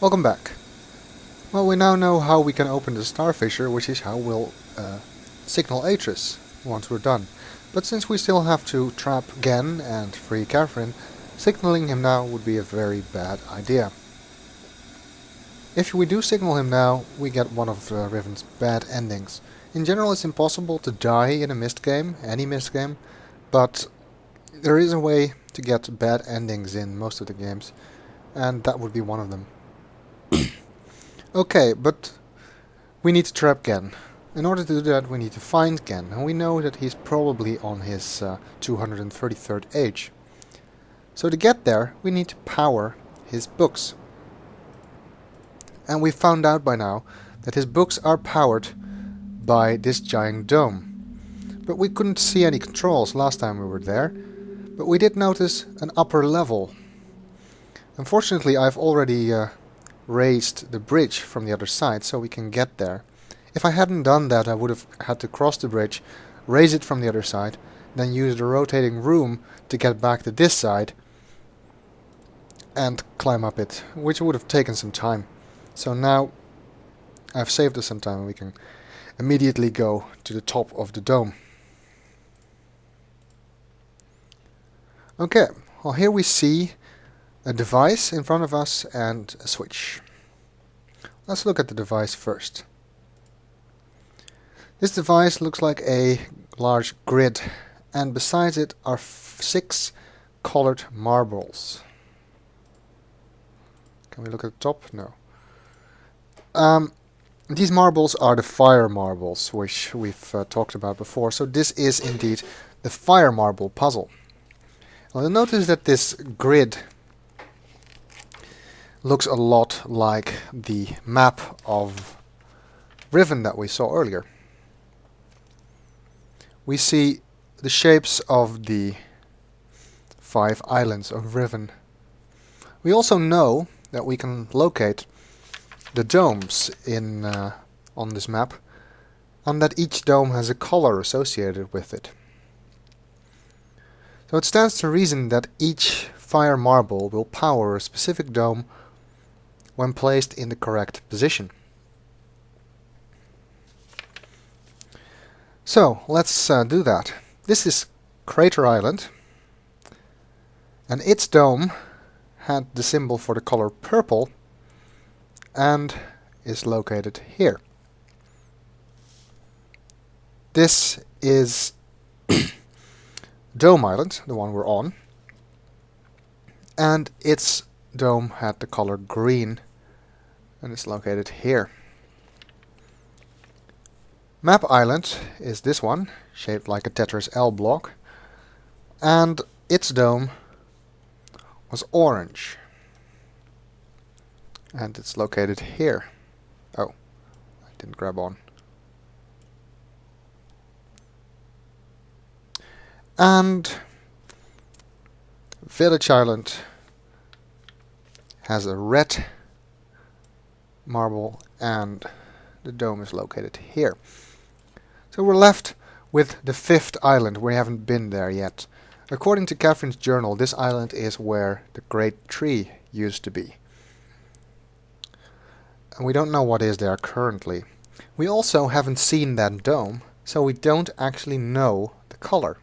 Welcome back. Well, we now know how we can open the star fissure, which is how we'll signal Atris once we're done. But since we still have to trap Gehn and free Catherine, signaling him now would be a very bad idea. If we do signal him now, we get one of Riven's bad endings. In general, it's impossible to die in a mist game, any mist game, but there is a way to get bad endings in most of the games, and that would be one of them. Okay, but we need to trap Gehn. In order to do that, we need to find Gehn, and we know that he's probably on his 233rd age. So to get there, we need to power his books. And we found out by now that his books are powered by this giant dome. But we couldn't see any controls last time we were there, but we did notice an upper level. Unfortunately, I've already raised the bridge from the other side so we can get there. If I hadn't done that, I would have had to cross the bridge, raise it from the other side, then use the rotating room to get back to this side and climb up it, which would have taken some time. So now I've saved us some time and we can immediately go to the top of the dome. Okay, well, here we see a device in front of us and a switch. Let's look at the device first. This device looks like a large grid, and besides it are 6 colored marbles. Can we look at the top? No. These marbles are the fire marbles, which we've talked about before, so this is indeed the fire marble puzzle. Now you'll notice that this grid looks a lot like the map of Riven that we saw earlier. We see the shapes of the 5 islands of Riven. We also know that we can locate the domes in on this map, and that each dome has a color associated with it. So it stands to reason that each fire marble will power a specific dome when placed in the correct position. So let's do that. This is Crater Island, and its dome had the symbol for the color purple and is located here. This is Dome Island, the one we're on, and its dome had the color green and is located here. Map Island is this one, shaped like a Tetris L block, and its dome was orange and it's located here. Oh, I didn't grab on. And Village Island has a red marble and the dome is located here. So we're left with the 5th island. We haven't been there yet. According to Catherine's journal, this island is where the great tree used to be. And we don't know what is there currently. We also haven't seen that dome, so we don't actually know the color.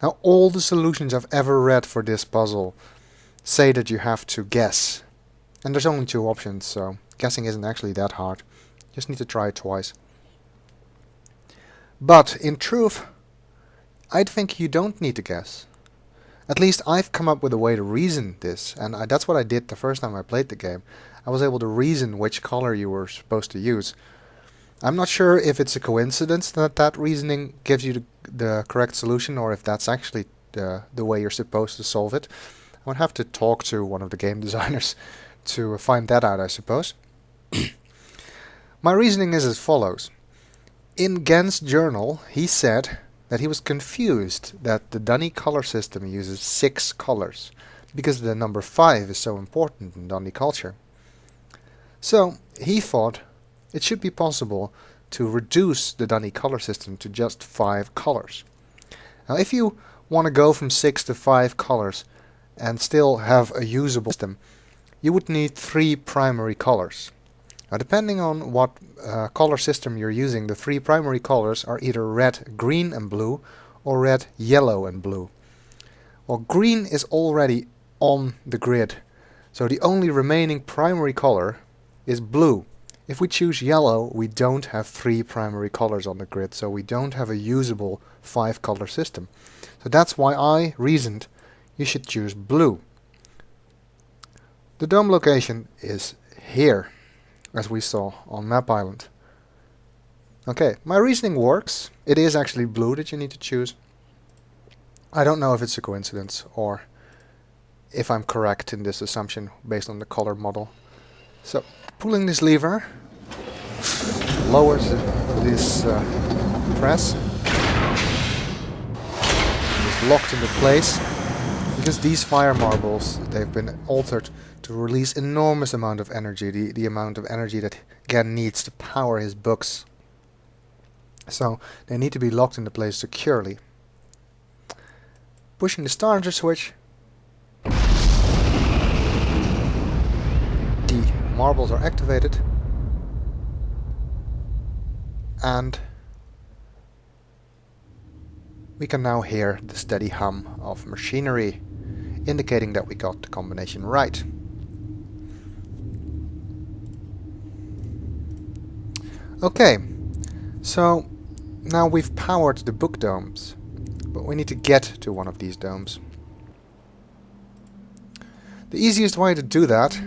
Now, all the solutions I've ever read for this puzzle say that you have to guess. And there's only 2 options, so guessing isn't actually that hard. You just need to try it twice. But, in truth, I think you don't need to guess. At least I've come up with a way to reason this, and that's what I did the first time I played the game. I was able to reason which color you were supposed to use. I'm not sure if it's a coincidence that that reasoning gives you the correct solution, or if that's actually the way you're supposed to solve it. I would have to talk to one of the game designers to find that out, I suppose. My reasoning is as follows. In Gehn's journal, he said that he was confused that the Dunny color system uses 6 colors, because the number 5 is so important in Dunny culture. So he thought it should be possible to reduce the Dunny color system to just 5 colors. Now if you want to go from 6 to 5 colors and still have a usable system, you would need 3 primary colors. Now, depending on what color system you're using, the 3 primary colors are either red, green and blue, or red, yellow and blue. Well, green is already on the grid, so the only remaining primary color is blue. If we choose yellow, we don't have 3 primary colors on the grid, so we don't have a usable 5 color system. So that's why I reasoned you should choose blue. The dome location is here, as we saw on Map Island. Okay, my reasoning works. It is actually blue that you need to choose. I don't know if it's a coincidence or if I'm correct in this assumption based on the color model. So, pulling this lever lowers this press. It's locked into place because these fire marbles, they've been altered to release enormous amount of energy, the amount of energy that Gehn needs to power his books. So they need to be locked into place securely. Pushing the starter switch, the marbles are activated, and we can now hear the steady hum of machinery, indicating that we got the combination right. Okay, so now we've powered the book domes, but we need to get to one of these domes. The easiest way to do that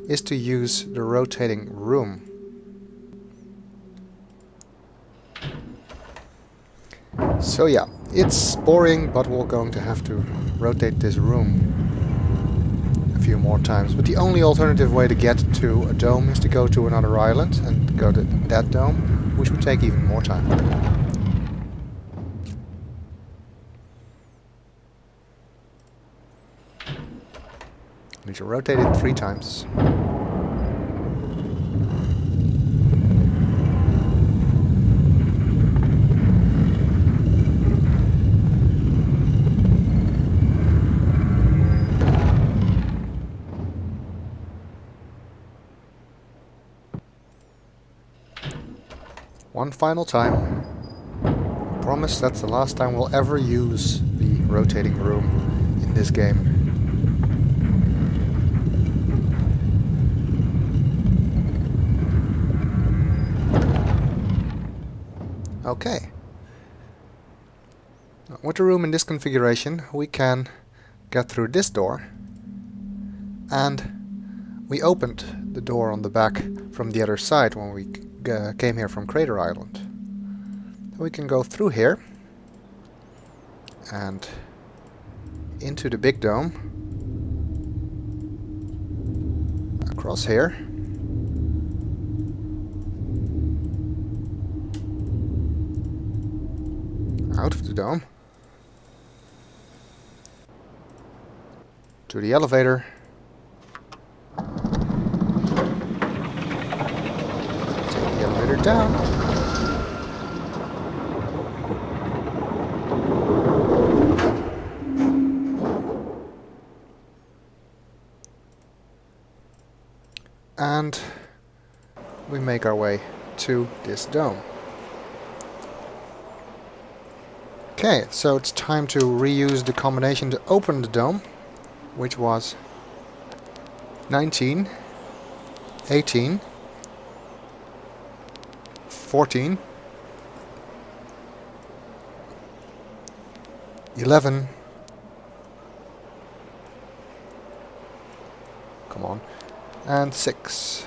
is to use the rotating room. So yeah, it's boring, but we're going to have to rotate this room a few more times. But the only alternative way to get to a dome is to go to another island and go to that dome, which would take even more time. We need to rotate it 3 times. One final time. Promise that's the last time we'll ever use the rotating room in this game. Okay. With the room in this configuration, we can get through this door, and we opened the door on the back from the other side when we came here from Crater Island. So we can go through here and into the big dome, across here, out of the dome, to the elevator, take the elevator down, and we make our way to this dome. Okay, so it's time to reuse the combination to open the dome, which was 19, 18, 14, 11, come on, and 6.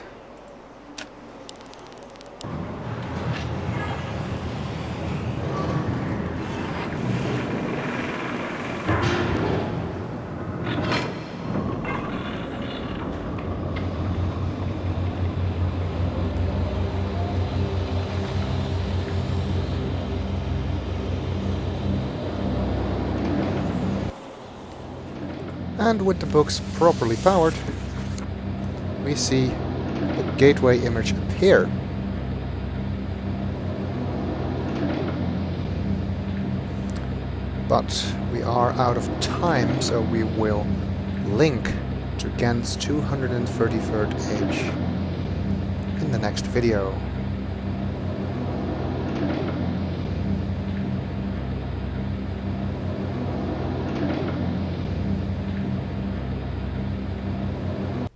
And with the books properly powered, we see a gateway image appear. But we are out of time, so we will link to Gehn's 233rd age in the next video.